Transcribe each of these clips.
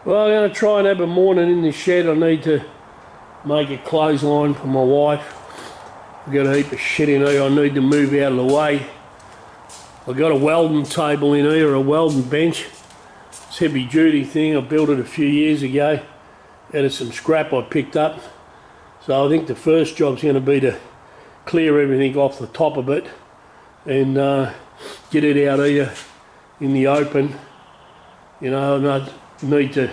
Well, I'm going to try and have a morning in the shed. I need to make a clothesline for my wife. I've got a heap of shit in here I need to move out of the way. I've got a welding table in here, a welding bench. It's a heavy duty thing. I built it a few years ago out of some scrap I picked up. So I think the first job's going to be to clear everything off the top of it and get it out here in the open. You know, and I need to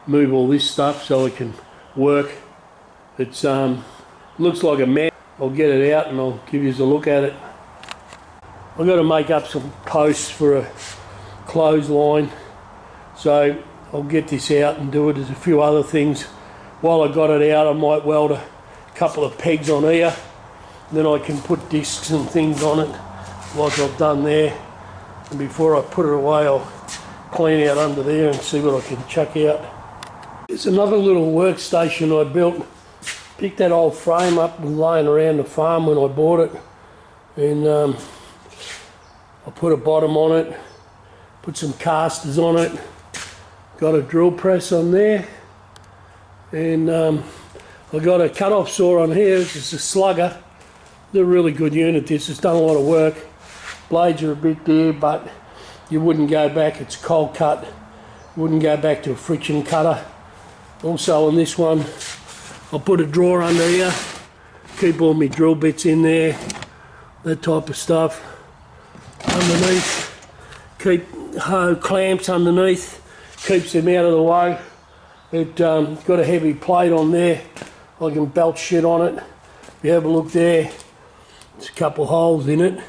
move all this stuff so it can work. It's looks like a mess. I'll get it out and I'll give you a look at it. I've got to make up some posts for a clothesline, so I'll get this out and do it. There's a few other things. While I got it out, I might weld a couple of pegs on here, then I can put discs and things on it like I've done there, and before I put it away I'll clean out under there and see what I can chuck out. It's another little workstation I built. Picked that old frame up and laying around the farm when I bought it, and I put a bottom on it, put some casters on it, got a drill press on there, and I got a cut-off saw on here. It's a slugger. It's a really good unit. This has done a lot of work. Blades are a bit there, but you wouldn't go back. It's cold cut. Wouldn't go back to a friction cutter. Also on this one, I'll put a drawer under here, keep all my drill bits in there, that type of stuff. Underneath, keep clamps underneath, keeps them out of the way. It got a heavy plate on there. I can belt shit on it. If you have a look there, there's a couple holes in it.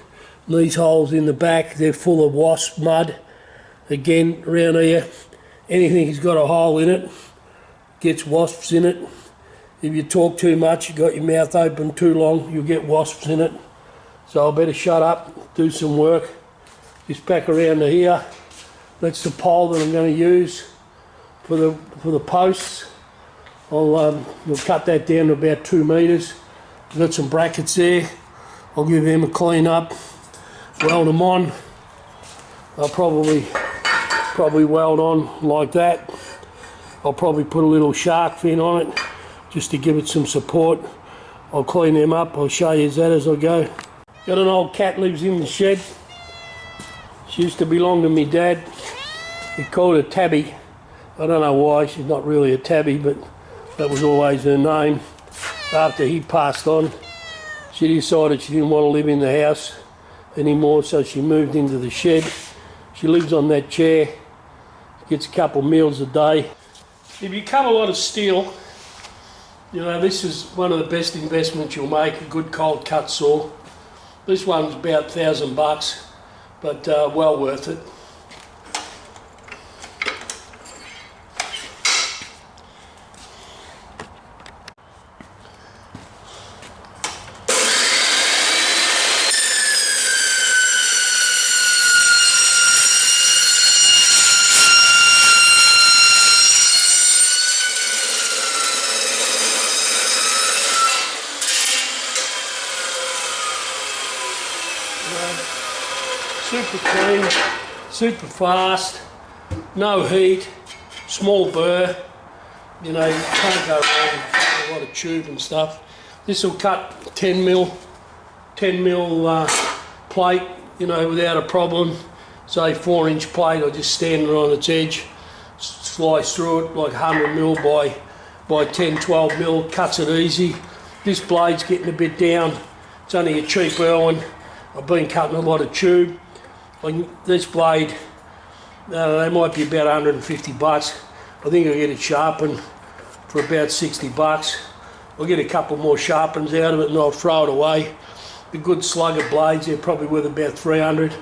And these holes in the back, they're full of wasp mud. Again, around here, anything that's got a hole in it gets wasps in it. If you talk too much, you got your mouth open too long, you'll get wasps in it. So I better shut up, do some work. Just back around to here. That's the pole that I'm going to use for the posts. We'll cut that down to about 2 metres. I've got some brackets there. I'll give them a clean up, weld them on. I'll probably weld on like that. I'll probably put a little shark fin on it just to give it some support. I'll clean them up. I'll show you that as I go. Got an old cat lives in the shed. She used to belong to me dad. He called her Tabby. I don't know why. She's not really a tabby, but that was always her name. After he passed on, she decided she didn't want to live in the house anymore, so she moved into the shed. She lives on that chair, gets a couple meals a day. If you cut a lot of steel, you know, this is one of the best investments you'll make, a good cold cut saw. This one's about $1,000, but well worth it. Super clean, super fast, no heat, small burr. You know, you can't go wrong with a lot of tube and stuff. This will cut 10 mil plate, you know, without a problem. Say 4-inch plate, I just stand it on its edge, slice through it like 100 mil by 10, 12 mil, cuts it easy. This blade's getting a bit down. It's only a cheap Irwin. I've been cutting a lot of tube. Like this blade, they might be about 150 bucks. I think I'll get it sharpened for about 60 bucks. I'll get a couple more sharpens out of it and I'll throw it away. The good slugger blades, they're probably worth about 300.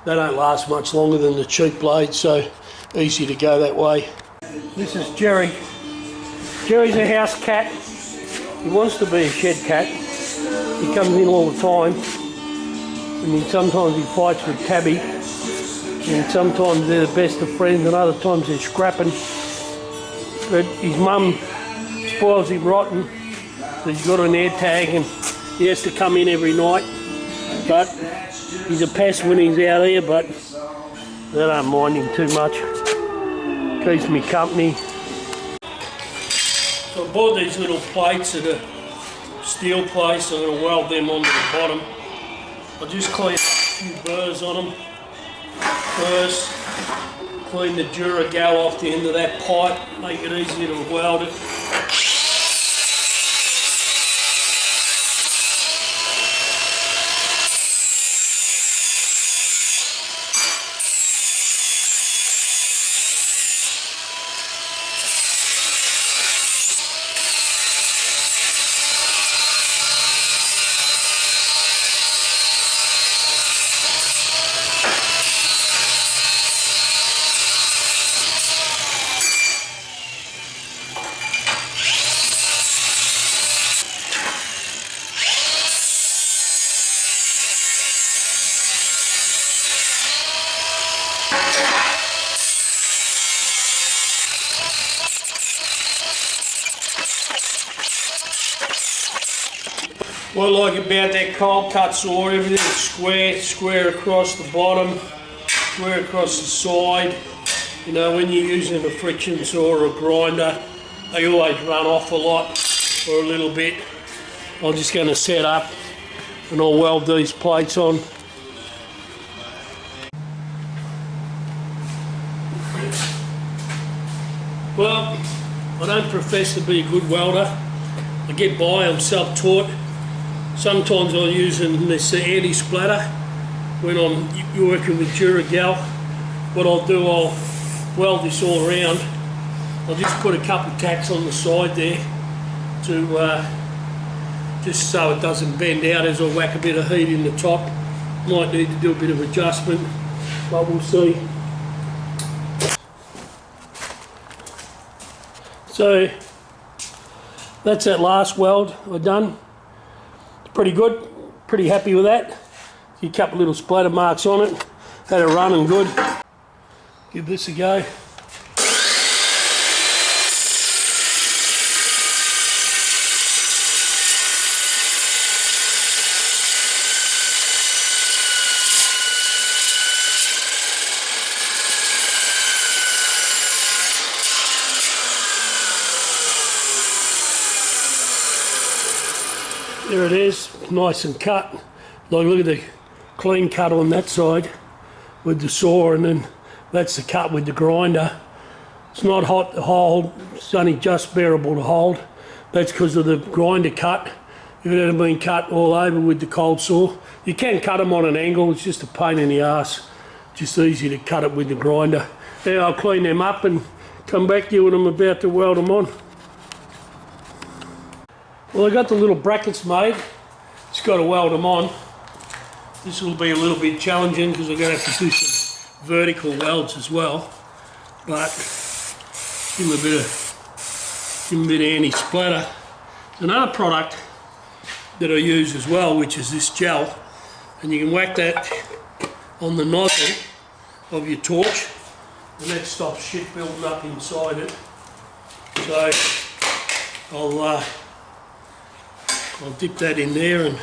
They don't last much longer than the cheap blades, so easy to go that way. This is Jerry. Jerry's a house cat. He wants to be a shed cat. He comes in all the time. And sometimes he fights with Tabby, and sometimes they're the best of friends, and other times they're scrapping. But his mum spoils him rotten, so he's got an air tag and he has to come in every night. But he's a pest when he's out here, but they don't mind him too much. keeps me company. So I bought these little plates at a steel place. I'm going to weld them onto the bottom. I'll just clean up a few burrs on them first. Clean the Duragal off the end of that pipe, make it easier to weld it. What I like about that cold cut saw, everything's square across the bottom, square across the side. You know, when you're using a friction saw or a grinder, they always run off a lot or a little bit. I'm just going to set up and I'll weld these plates on. Well, I don't profess to be a good welder. I get by, I'm self-taught. Sometimes I'm using this anti-splatter when I'm working with Duragal. What I'll do, I'll weld this all around. I'll just put a couple of tacks on the side there to just so it doesn't bend out as I whack a bit of heat in the top. Might need to do a bit of adjustment, but we'll see. So that's that last weld I've done. Pretty good, pretty happy with that. A couple little splatter marks on it. Had it running good. Give this a go. There it is, nice and cut. Like, look at the clean cut on that side with the saw, and then that's the cut with the grinder. It's not hot to hold, it's only just bearable to hold. That's because of the grinder cut. If it had been cut all over with the cold saw, you can cut them on an angle, it's just a pain in the ass. Just easy to cut it with the grinder. Now I'll clean them up and come back to you when I'm about to weld them on. Well, I got the little brackets made. Just got to weld them on. This will be a little bit challenging because I'm going to have to do some vertical welds as well. But give them a bit of anti-splatter. Another product that I use as well, which is this gel, and you can whack that on the nozzle of your torch, and that stops shit building up inside it. So I'll dip that in there and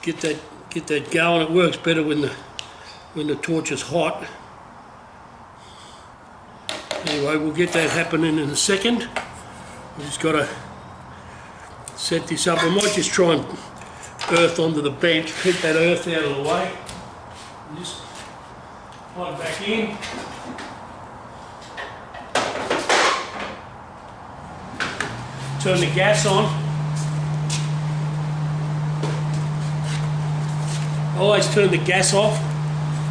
get that going. It works better when the torch is hot. Anyway, we'll get that happening in a second. I've just got to set this up. I might just try and earth onto the bench, keep that earth out of the way, and just plug back in. Turn the gas on. I always turn the gas off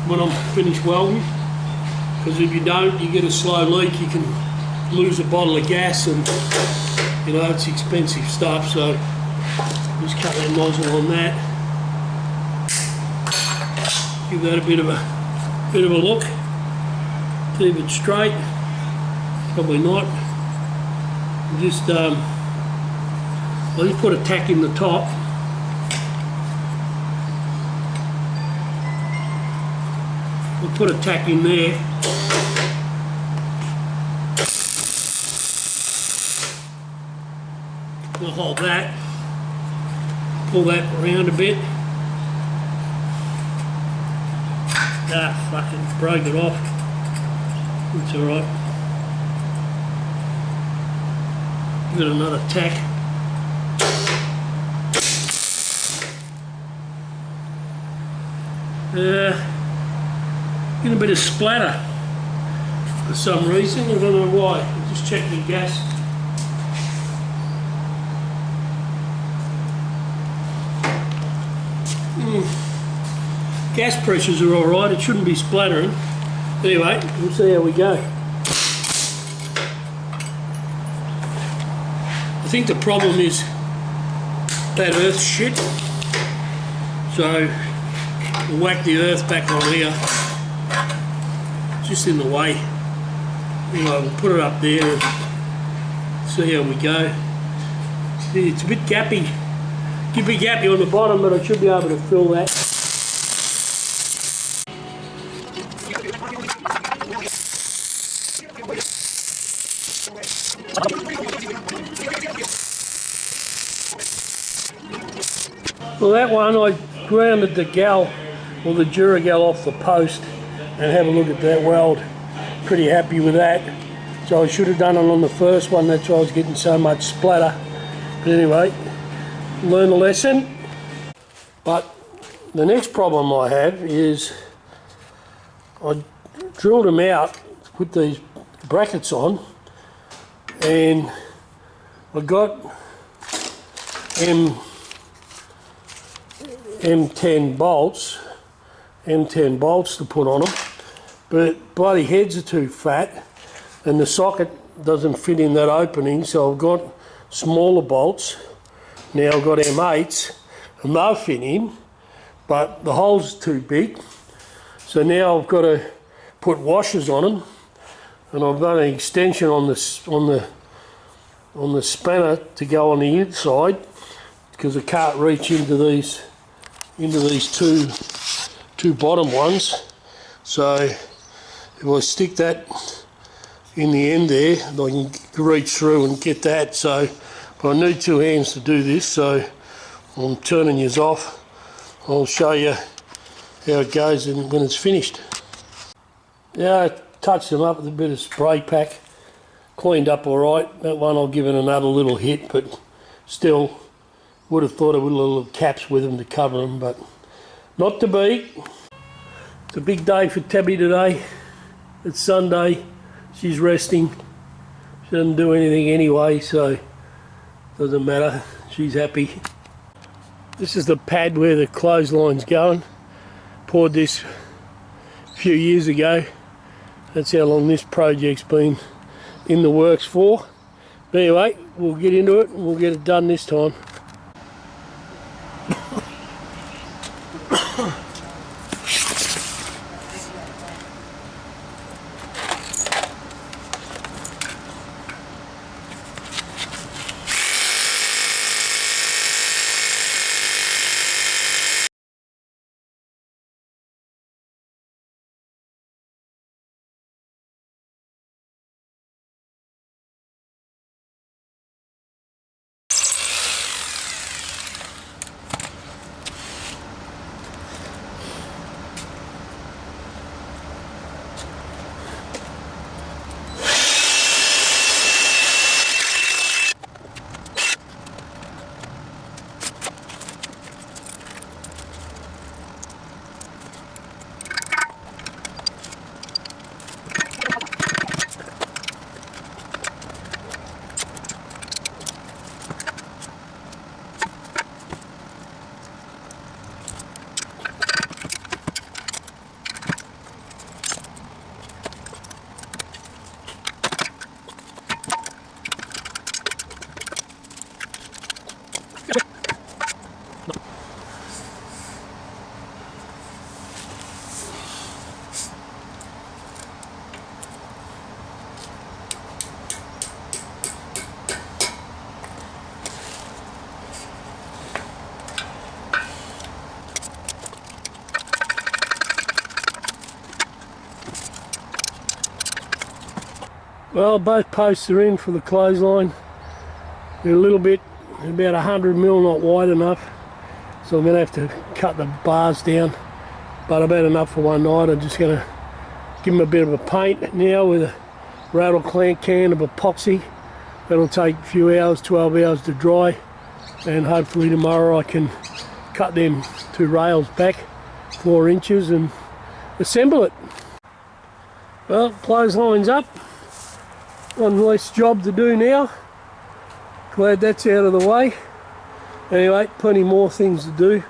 when I'm finished welding, because if you don't, you get a slow leak, you can lose a bottle of gas, and you know, it's expensive stuff. So just cut that nozzle on that, give that a bit of a look, keep it straight, probably not. I'll just put a tack in the top. We'll put a tack in there. We'll hold that. Pull that around a bit. Ah, fucking broke it off. It's alright. Give it another tack. Getting a bit of splatter for some reason, I don't know why. I'll just check the gas. Gas pressures are alright, it shouldn't be splattering. Anyway, we'll see how we go. I think the problem is that earth shit. So we'll whack the earth back on here. It's just in the way. Anyway, we'll put it up there and see how we go. See, it's a bit gappy. Could be gappy on the bottom, but I should be able to fill that. Well, that one I grounded the gal or the Duragal off the post and have a look at that weld. Pretty happy with that. So I should have done it on the first one, that's why I was getting so much splatter. But anyway, learn a lesson. But the next problem I have is I drilled them out to put these brackets on, and I got M10 bolts to put on them, but bloody heads are too fat and the socket doesn't fit in that opening, so I've got smaller bolts. Now I've got M8s and they'll fit in, but the hole's too big, so now I've got to put washers on them, and I've done an extension on the spanner to go on the inside because I can't reach into these two bottom ones. So if I stick that in the end there, I can reach through and get that. So, but I need two hands to do this, so I'm turning yours off. I'll show you how it goes when it's finished. Yeah, I touched them up with a bit of spray pack, cleaned up all right. That one I'll give it another little hit, but still would have thought of little caps with them to cover them, but not to be. It's a big day for Tabby today. It's Sunday. She's resting. She doesn't do anything anyway, so doesn't matter. She's happy. This is the pad where the clothesline's going. Poured this a few years ago. That's how long this project's been in the works for. But anyway, we'll get into it and we'll get it done this time. Well, both posts are in for the clothesline. They're a little bit, about 100 mil, not wide enough. So I'm going to have to cut the bars down. But I've had enough for one night. I'm just going to give them a bit of a paint now with a rattle clamp can of epoxy. That'll take a few hours, 12 hours to dry, and hopefully tomorrow I can cut them 2 rails back 4 inches and assemble it. Well, clothesline's up. One less job to do now. Glad that's out of the way. Anyway, plenty more things to do.